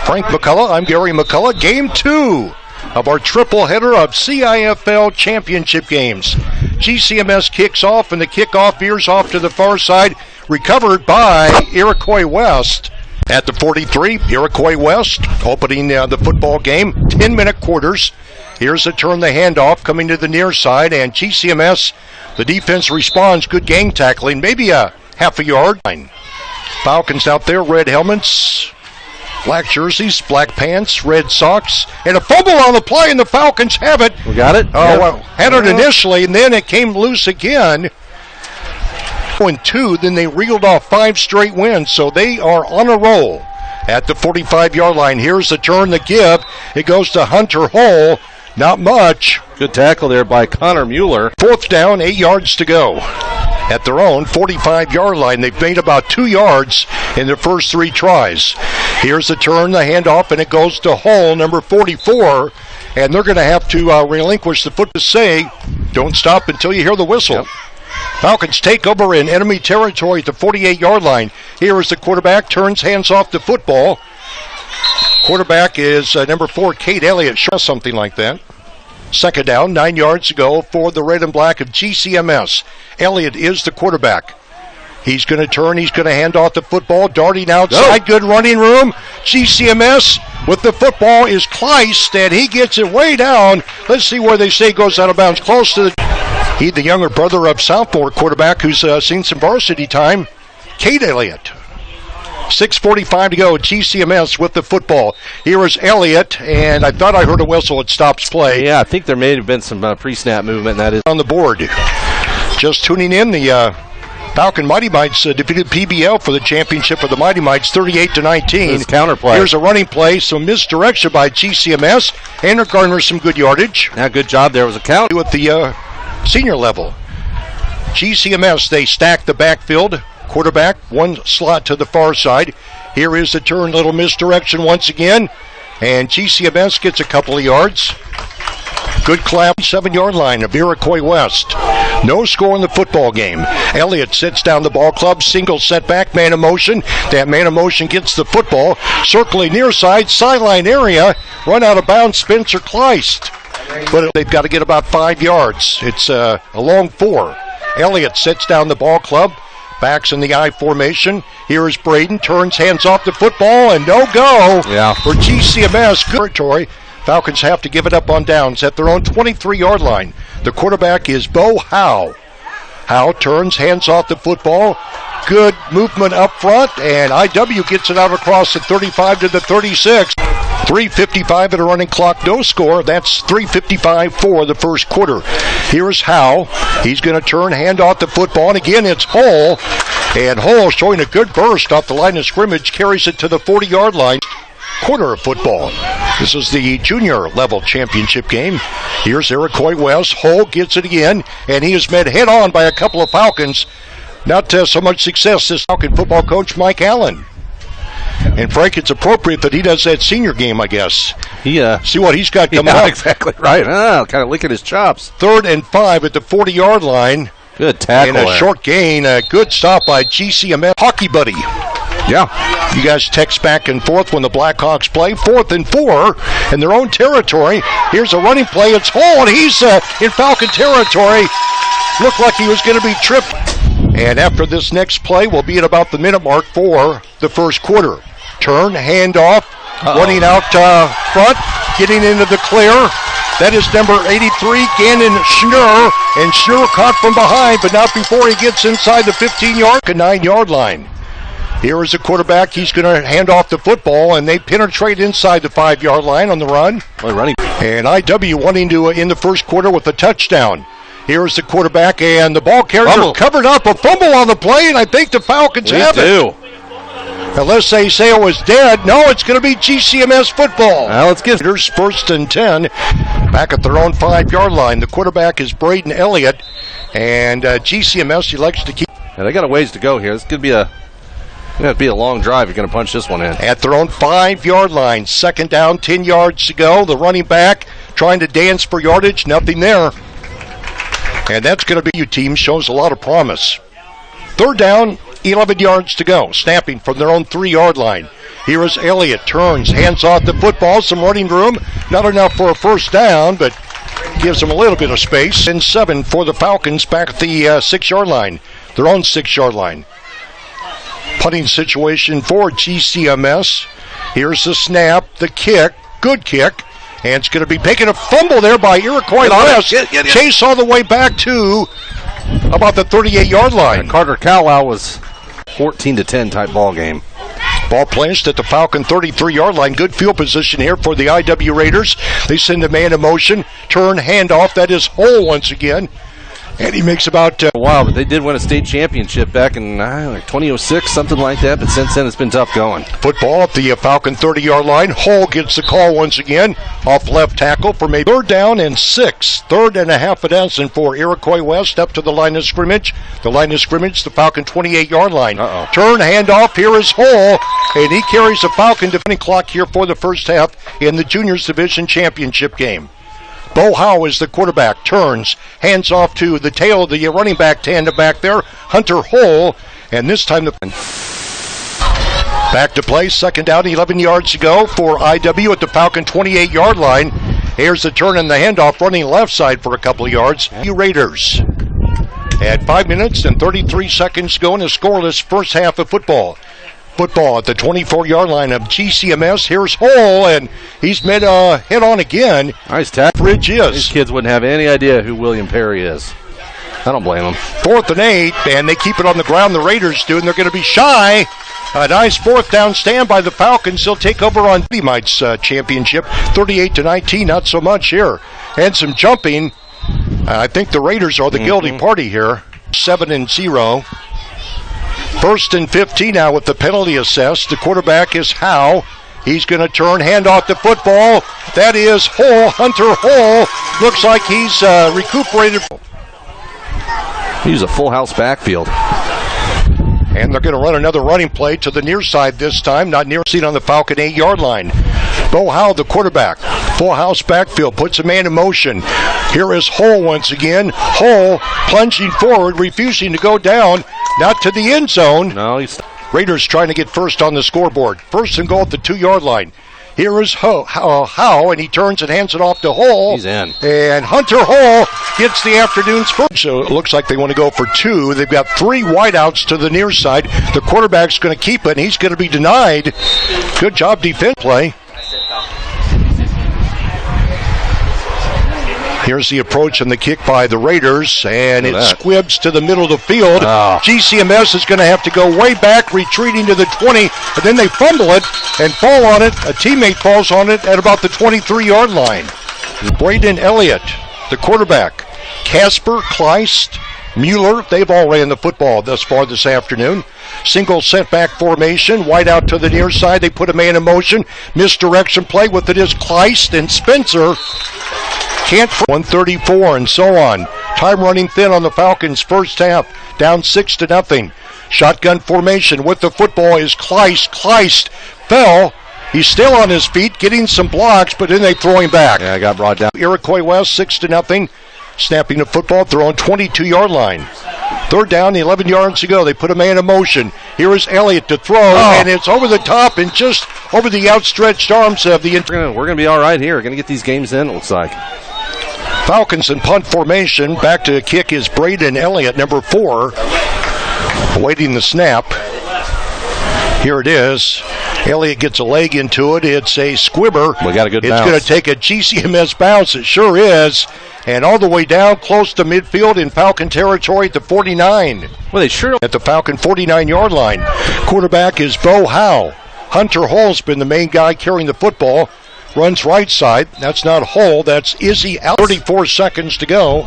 Frank McCullough, I'm Gary McCullough. Game 2 of our triple header of CIFL championship games. GCMS kicks off, and the kickoff veers off to the far side, recovered by Iroquois West. At the 43, Iroquois West opening the football game, 10-minute quarters. Here's a turn, the handoff coming to the near side, and GCMS, the defense responds, good gang tackling, maybe a half a yard. Falcons out there, red helmets, black jerseys, black pants, red socks, and a fumble on the play, and the Falcons have it. We got it? Well, had it initially, and then it came loose again. 2, then they reeled off 5 straight wins, so they are on a roll at the 45-yard line. Here's the turn, the give. It goes to Hunter Hull. Not much. Good tackle there by Connor Mueller. 4th down, 8 yards to go. At their own 45-yard line, they've made about 2 yards in their first 3 tries. Here's the turn, the handoff, and it goes to Hull, number 44. And they're going to have to relinquish the foot to say, don't stop until you hear the whistle. Yep. Falcons take over in enemy territory at the 48-yard line. Here is the quarterback, turns, hands off the football. Quarterback is number 4, Kate Elliott, something like that. 2nd down, 9 yards to go for the red and black of GCMS. Elliott is the quarterback. He's going to turn, he's going to hand off the football, darting outside, good running room. GCMS with the football is Kleist, and he gets it way down. Let's see where they say goes out of bounds. Close to the younger brother of Southport quarterback who's seen some varsity time, Kate Elliott. 6:45 to go. GCMS with the football. Here is Elliott, and I thought I heard a whistle. It stops play. Yeah, I think there may have been some pre-snap movement. That is on the board. Just tuning in, the Falcon Mighty Mites defeated PBL for the championship of the Mighty Mites, 38-19. Counterplay. Here's a running play, some misdirection by GCMS, and it garners some good yardage. Yeah, good job there. It was a count at the senior level. GCMS, they stack the backfield. Quarterback, one slot to the far side. Here is the turn, little misdirection once again. And GCMS gets a couple of yards. Good clap, 7-yard line of Iroquois West. No score in the football game. Elliott sits down the ball club, single setback, man of motion. That man of motion gets the football. Circling near side, sideline area. Run out of bounds, Spencer Kleist. But they've got to get about 5 yards. It's a long 4. Elliott sits down the ball club. Backs in the I formation. Here is Braden. Turns, hands off the football, and no go for GCMS. Territory. Falcons have to give it up on downs at their own 23-yard line. The quarterback is Bo Howe. Howe turns, hands off the football. Good movement up front, and IW gets it out across the 35 to the 36. 3:55 at a running clock, no score. That's 3:55 for the first quarter. Here's Howe. He's going to turn, hand off the football, and again it's Hull. And Hull showing a good burst off the line of scrimmage, carries it to the 40-yard line. Quarter of football. This is the junior level championship game. Here's Iroquois West. Hull gets it again, and he is met head on by a couple of Falcons. Not so much success, this Falcon football coach, Mike Allen. And Frank, it's appropriate that he does that senior game, I guess. See what he's got coming up. Exactly right. Kind of licking his chops. 3rd and 5 at the 40-yard line. Good tackle. And a short gain. A good stop by GCMS. Hockey buddy. Yeah. You guys text back and forth when the Blackhawks play. 4th and 4 in their own territory. Here's a running play. It's Hull, and he's in Falcon territory. Looked like he was going to be tripped. And after this next play, we'll be at about the minute mark for the first quarter. Turn, handoff, running out front, getting into the clear. That is number 83, Gannon Schnurr. And Schnurr caught from behind, but not before he gets inside the 15-yard, 9-yard line. Here is the quarterback. He's going to hand off the football, and they penetrate inside the 5-yard line on the run. And IW wanting to in the first quarter with a touchdown. Here's the quarterback, and the ball carrier covered up. A fumble on the play, and I think the Falcons have it. Unless they say it was dead. No, it's going to be GCMS football. Now let's get it. First and 10. Back at their own 5-yard line. The quarterback is Braden Elliott, and GCMS elects to keep. Yeah, they got a ways to go here. This could be a long drive. You're going to punch this one in. At their own 5-yard line. 2nd down, 10 yards to go. The running back trying to dance for yardage. Nothing there. And that's going to be your team. Shows a lot of promise. 3rd down, 11 yards to go. Snapping from their own 3-yard line. Here is Elliott. Turns, hands off the football. Some running room. Not enough for a first down, but gives them a little bit of space. And 7 for the Falcons back at the 6-yard line. Their own 6-yard line. Punting situation for GCMS. Here's the snap, the kick. Good kick. And it's going to be taking a fumble there by Iroquois West. Chase all the way back to about the 38-yard line. Carter Cowell was 14-10 type ball game. Ball placed at the Falcon 33-yard line. Good field position here for the IW Raiders. They send a man in motion. Turn, handoff. That is Hole once again. And he makes about... Wow, but they did win a state championship back in like 2006, something like that. But since then, it's been tough going. Football at the Falcon 30-yard line. Hole gets the call once again. Off left tackle for maybe 3rd down and 6. 3rd and a half a dozen for Iroquois West up to the line of scrimmage. The line of scrimmage, the Falcon 28-yard line. Turn, handoff. Here is Hole. And he carries the Falcon to the clock here for the first half in the Juniors Division Championship game. Bo Howe is the quarterback. Turns, hands off to the tail of the running back tandem back there. Hunter Hole, and this time the back to play. 2nd down, 11 yards to go for IW at the Falcon 28-yard line. Here's the turn and the handoff, running left side for a couple of yards. You Raiders at 5 minutes and 33 seconds to go in a scoreless first half of football. Football at the 24-yard line of GCMS. Here's Hole, and he's made a hit on again. Nice tackle. Bridge is. These kids wouldn't have any idea who William Perry is. I don't blame them. 4th and 8, and they keep it on the ground. The Raiders do, and they're going to be shy. A nice 4th down stand by the Falcons. They'll take over on Mites championship, 38-19. Not so much here. And some jumping. I think the Raiders are the guilty party here. 7-0. 1st and 15 now with the penalty assessed. The quarterback is Howe. He's going to turn, hand off the football. That is Hole, Hunter Hole. Looks like he's recuperated. He's a full house backfield. And they're going to run another running play to the near side this time. Not near seat on the Falcon 8-yard line. Bo Howe, the quarterback. Full house backfield. Puts a man in motion. Here is Hole once again. Hole plunging forward, refusing to go down. Not to the end zone. No, he's... Raiders trying to get first on the scoreboard. 1st and goal at the 2-yard line. Here is Howe, and he turns and hands it off to Hole. He's in. And Hunter Hole gets the afternoon's first. So it looks like they want to go for 2. They've got 3 wideouts to the near side. The quarterback's going to keep it, and he's going to be denied. Good job defense play. Here's the approach and the kick by the Raiders, and it squibs to the middle of the field. GCMS is going to have to go way back, retreating to the 20, and then they fumble it and fall on it. A teammate falls on it at about the 23-yard line. Braden Elliott, the quarterback. Casper, Kleist, Mueller, they've all ran the football thus far this afternoon. Single setback formation, wide out to the near side. They put a man in motion. Misdirection play with it is Kleist and Spencer. Can't 134 and so on. Time running thin on the Falcons first half. Down 6-0. Shotgun formation with the football is Kleist. Kleist fell. He's still on his feet, getting some blocks, but then they throw him back. Yeah, got brought down. Iroquois West 6-0. Snapping the football, throw on 22-yard line. 3rd down, 11 yards to go. They put a man in motion. Here is Elliott to throw, and it's over the top and just over the outstretched arms of the... We're going to be all right here. We're going to get these games in, it looks like. Falcons in punt formation. Back to kick is Braden Elliott, number 4. Awaiting the snap. Here it is. Elliott gets a leg into it. It's a squibber. We got a good bounce. It's going to take a GCMS bounce. It sure is. And all the way down close to midfield in Falcon territory at the 49. Well, they sure at the Falcon 49-yard line. Quarterback is Bo Howe. Hunter Hull's been the main guy carrying the football. Runs right side. That's not Hull. That's Izzy out. 34 seconds to go.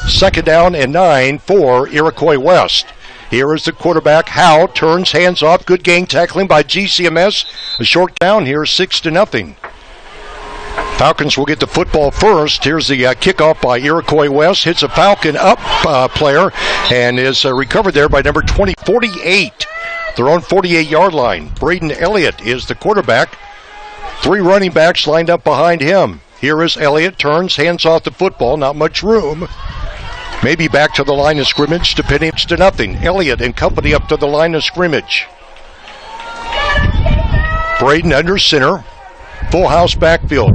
2nd down and 9 for Iroquois West. Here is the quarterback. Howe turns, hands off. Good game tackling by GCMS. A short down here, 6-0. Falcons will get the football first. Here's the kickoff by Iroquois West. Hits a Falcon up player and is recovered there by number 48. Their own 48-yard line. Braden Elliott is the quarterback. 3 running backs lined up behind him. Here is Elliott. Turns, hands off the football. Not much room. Maybe back to the line of scrimmage, depending to nothing. Elliott and company up to the line of scrimmage. Braden under center. Full house backfield.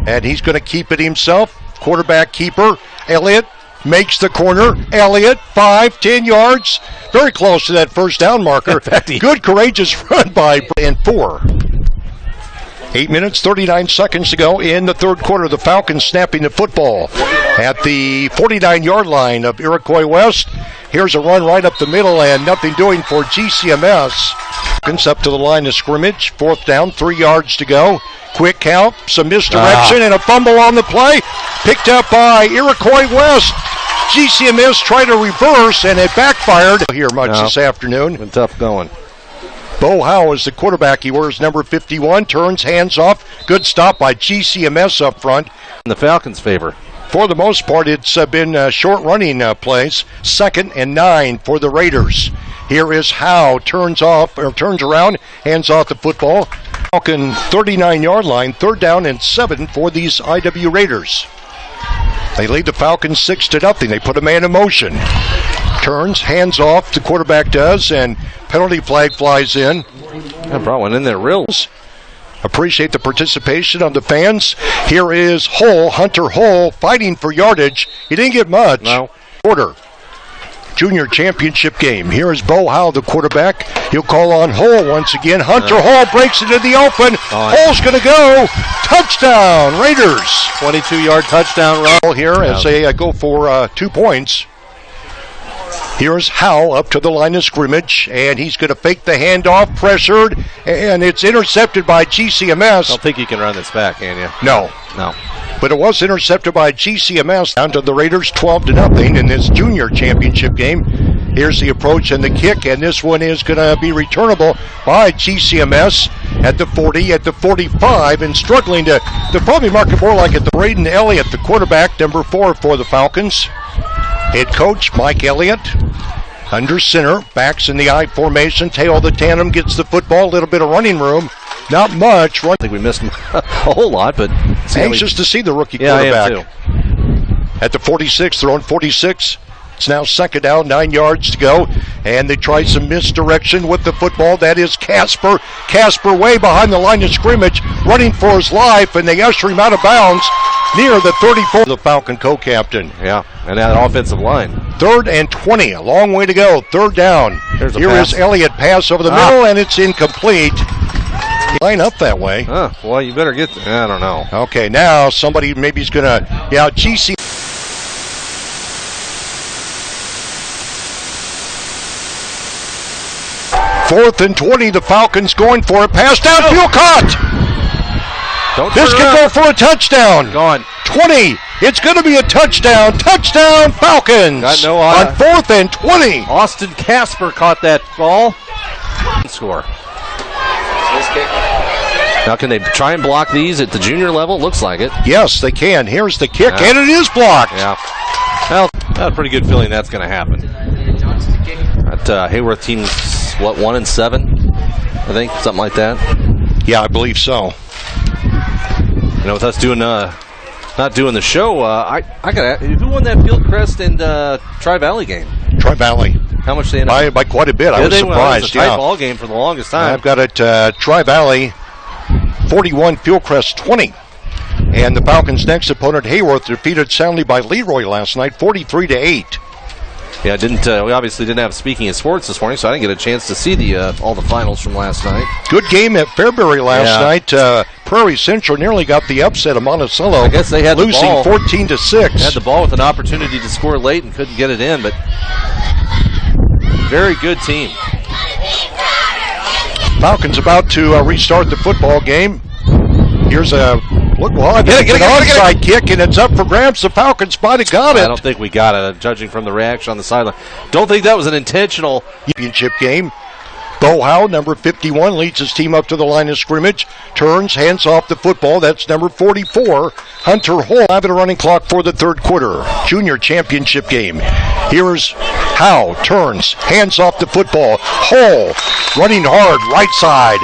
And he's going to keep it himself. Quarterback keeper. Elliott makes the corner. Elliott, 5-10 yards. Very close to that first down marker. Good, courageous run by and 4. 8 minutes, 39 seconds to go in the third quarter. The Falcons snapping the football at the 49-yard line of Iroquois West. Here's a run right up the middle and nothing doing for GCMS. Falcons up to the line of scrimmage. 4th down, 3 yards to go. Quick count, some misdirection, and a fumble on the play. Picked up by Iroquois West. GCMS tried to reverse, and it backfired here this afternoon. Been tough going. Bo Howe is the quarterback. He wears number 51, turns, hands off. Good stop by GCMS up front. In the Falcons' favor. For the most part, it's been short running plays. 2nd and 9 for the Raiders. Here is Howe, turns around, hands off the football. Falcon 39-yard line, 3rd down and 7 for these IW Raiders. They lead the Falcons 6-0. They put a man in motion. Turns, hands off, the quarterback does, and penalty flag flies in. I brought one in there real. Appreciate the participation of the fans. Here is Hunter Hull, fighting for yardage. He didn't get much. No. Quarter. Junior championship game. Here is Bo Howe, the quarterback. He'll call on Hull once again. Hunter Hull breaks it in the open. Hull's going to go. Touchdown, Raiders. 22-yard touchdown run here as they go for 2 points. Here's Howe up to the line of scrimmage, and he's going to fake the handoff, pressured, and it's intercepted by GCMS. I don't think you can run this back, can you? No. But it was intercepted by GCMS. Down to the Raiders, 12-0 in this junior championship game. Here's the approach and the kick, and this one is going to be returnable by GCMS at the 40, at the 45, and struggling to probably mark it more like at the Braden Elliott, the quarterback, number 4 for the Falcons. Head coach Mike Elliott under center, backs in the I formation, tail of the tandem, gets the football, a little bit of running room. Not much. I think we missed a whole lot, but anxious to see the rookie quarterback. I am too. At the 46, throwing 46. It's now 2nd down, 9 yards to go, and they try some misdirection with the football. That is Casper. Casper way behind the line of scrimmage, running for his life, and they usher him out of bounds near the 34. The Falcon co-captain. Yeah, and that offensive line. 3rd and 20, a long way to go. 3rd down. Here is Elliott, pass over the middle, and it's incomplete. Line up that way. Well, you better get I don't know. Okay, now somebody maybe is going to, GC. 4th and 20, the Falcons going for it. Pass downfield, caught. This could go for a touchdown. Gone. 20. It's going to be a touchdown. Touchdown, Falcons. Got no on 4th and 20. Austin Casper caught that ball. Score. Now, can they try and block these at the junior level? Looks like it. Yes, they can. Here's the kick, and it is blocked. Yeah. Well, I have a pretty good feeling that's going to happen. That Hayworth team's, 1-7? I think, something like that. Yeah, I believe so. With us doing not doing the show, I got who won that Fieldcrest and Tri-Valley game? Tri-Valley. How much they end up? By quite a bit. I was surprised. It was a tight ball game for the longest time. I've got it Tri-Valley 41, Fieldcrest 20. And the Falcons' next opponent, Hayworth, defeated soundly by Leroy last night, 43-8. Yeah, we obviously didn't have Speaking of Sports this morning, so I didn't get a chance to see all the finals from last night. Good game at Fairbury last night. Prairie Central nearly got the upset of Monticello. I guess they had losing the ball. 14-6. Had the ball with an opportunity to score late and couldn't get it in, but very good team. Falcons about to restart the football game. Here's a look. Well, I think it's an onside kick, and it's up for grabs. The Falcons might have got it. I don't think we got it, judging from the reaction on the sideline. Don't think that was an intentional championship game. Bo Howe, number 51, leads his team up to the line of scrimmage. Turns, hands off the football. That's number 44. Hunter Hull. 5 at a running clock for the third quarter. Junior championship game. Here's Howe. Turns, hands off the football. Hull running hard, right side.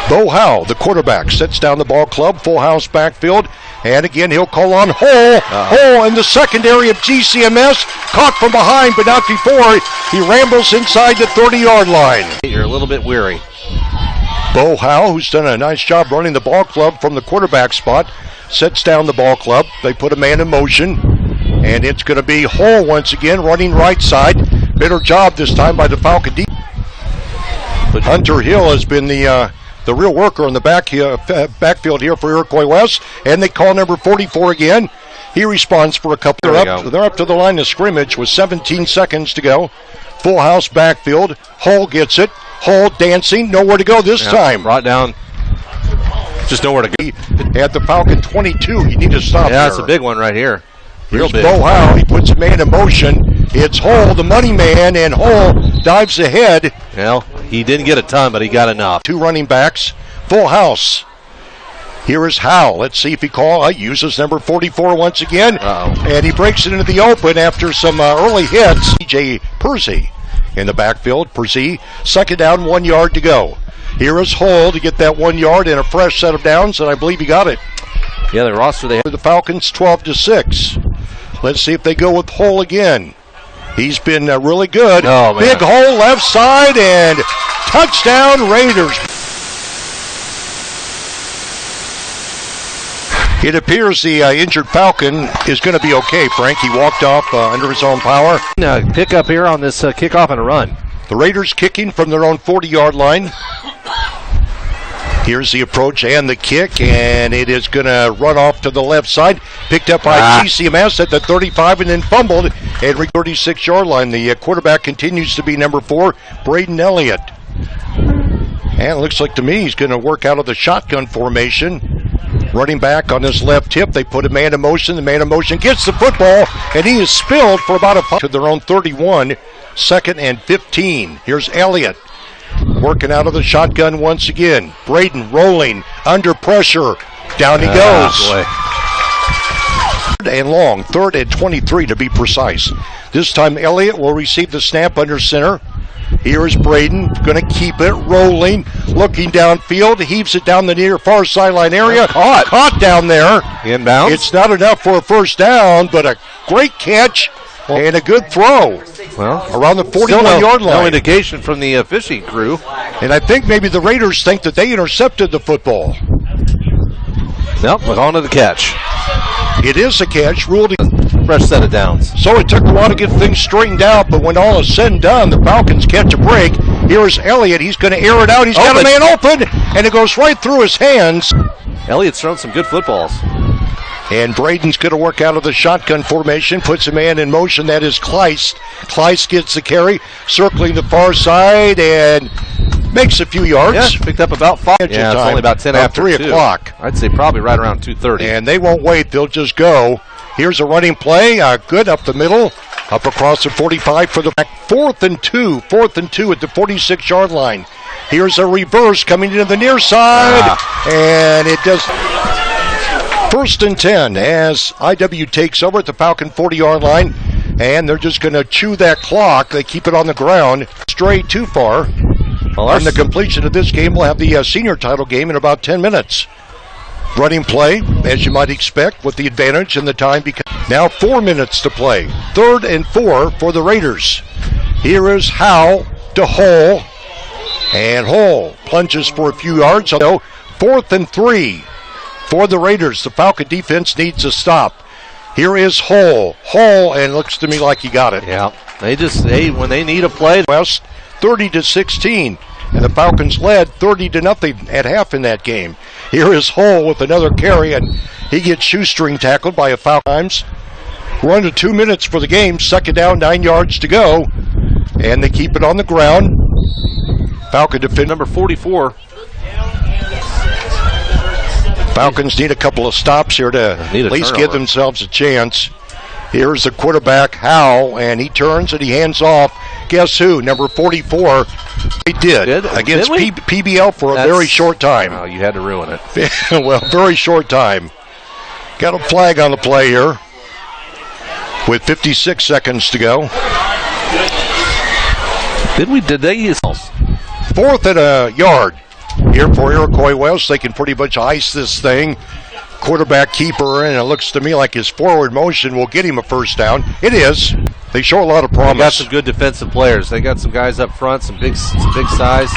Bo Howe, the quarterback, sets down the ball club, full house backfield, and again he'll call on Hull. Hull in the secondary of GCMS, caught from behind, but not before. He rambles inside the 30-yard line. You're a little bit weary. Bo Howe, who's done a nice job running the ball club from the quarterback spot, sets down the ball club. They put a man in motion, and it's going to be Hull once again running right side. Better job this time by the Falcon D. Hunter Hill has been the real worker in the backfield here for Iroquois West, and they call number 44 again. He responds for a couple. They're up to the line of scrimmage with 17 seconds to go. Full house backfield. Hull gets it. Hull dancing, nowhere to go this time. Brought down, just nowhere to go. At the Falcon 22, you need to stop there. Yeah, that's a big one right here. Real big. Bo Howe, he puts a man in motion. It's Hull, the money man, and Hull dives ahead. Well, he didn't get a ton, but he got enough. Two running backs, full house. Here is Howe. Let's see if he uses number 44 once again. And he breaks it into the open after some early hits. DJ Persey in the backfield. Persey, second down, 1 yard to go. Here is Hull to get that 1 yard and a fresh set of downs, and I believe he got it. Yeah, the roster they have. The Falcons 12-6. Let's see if they go with Hull again. He's been really good. Oh, man. Big hole left side and touchdown Raiders. It appears the injured Falcon is going to be okay, Frank. He walked off under his own power. Pick up here on this kickoff and a run. The Raiders kicking from their own 40-yard line. Here's the approach and the kick, and it is going to run off to the left side. Picked up by GCMS at the 35 and then fumbled at the 36-yard line. The quarterback continues to be number 4, Braden Elliott. And it looks like to me he's going to work out of the shotgun formation. Running back on his left hip, they put a man in motion. The man in motion gets the football, and he is spilled for about a to their own 31, 2nd and 15. Here's Elliott working out of the shotgun once again. Braden rolling under pressure. Down he goes. Boy. And long, 3rd and 23 to be precise. This time Elliott will receive the snap under center. Here is Braden, going to keep it rolling, looking downfield, heaves it down the near far sideline area. Caught down there. Inbounds. It's not enough for a first down, but a great catch and a good throw. Well, around the 41-yard line. No indication from the fishing crew. And I think maybe the Raiders think that they intercepted the football. Nope, we're on to the catch. It is a catch, ruled fresh set of downs. So it took a while to get things straightened out, but when all is said and done, the Falcons catch a break. Here's Elliott. He's going to air it out. He's got a man open, and it goes right through his hands. Elliott's thrown some good footballs. And Braden's going to work out of the shotgun formation, puts a man in motion. That is Kleist. Kleist gets the carry, circling the far side, and makes a few yards. Yeah, picked up about 5. Yeah, it's only about 10 after 3 2. o'clock. I'd say probably right around 2:30. And they won't wait. They'll just go. Here's a running play. Good up the middle. Up across the 45 for the back. 4th and 2 at the 46-yard line. Here's a reverse coming into the near side. And it does. 1st and 10 as IW takes over at the Falcon 40-yard line. And they're just going to chew that clock. They keep it on the ground. Stray too far. On the completion of this game, we'll have the senior title game in about 10 minutes. Running play, as you might expect, with the advantage and the time. Now 4 minutes to play. 3rd and 4 for the Raiders. Here is Howe to Hull. And Hull plunges for a few yards. So 4th and 3 for the Raiders. The Falcon defense needs a stop. Here is Hull. Hull, and looks to me like he got it. Yeah, when they need a play. West 30-16. And the Falcons led 30-0 at half in that game. Here is Hull with another carry, and he gets shoestring tackled by a Falcons. We're under 2 minutes for the game. 2nd down, 9 yards to go. And they keep it on the ground. Falcon defend number 44. Falcons need a couple of stops here to at least give themselves a chance. Here's the quarterback, Howe, and he turns and he hands off. Guess who? Number 44. They did against PBL for a very short time. Oh, you had to ruin it. Well, very short time. Got a flag on the play here with 56 seconds to go. Did they use 4th and a yard. here for Iroquois West. They can pretty much ice this thing. Quarterback keeper, and it looks to me like his forward motion will get him a first down. It is. They show a lot of promise. They got some good defensive players. They got some guys up front, some big size.